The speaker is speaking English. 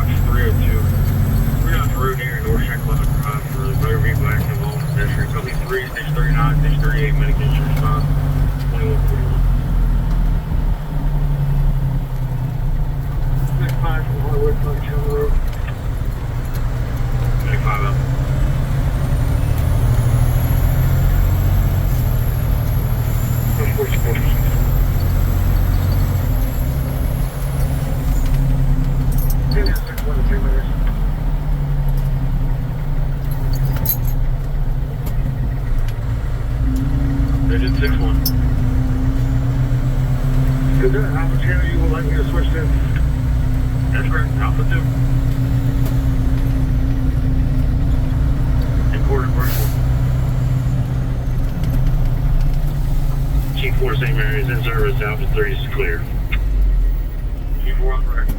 Fox 302. We're on the road here in North Shackleton Drive for the motor vehicle accident involving pedestrian. Company 3, stage 39, stage 38, medication response, 2141. Next 5 from Hollywood, Punch Hill Road. Medic 5 out. Finish 6-1 in 3 minutes. Engine 6-1. Is there an Alpha channel you would like me to switch to? That's correct. Alpha 2. And quarter commercial. Chief 4 St. Mary's in service, Alpha 3 is clear. G4 on correct.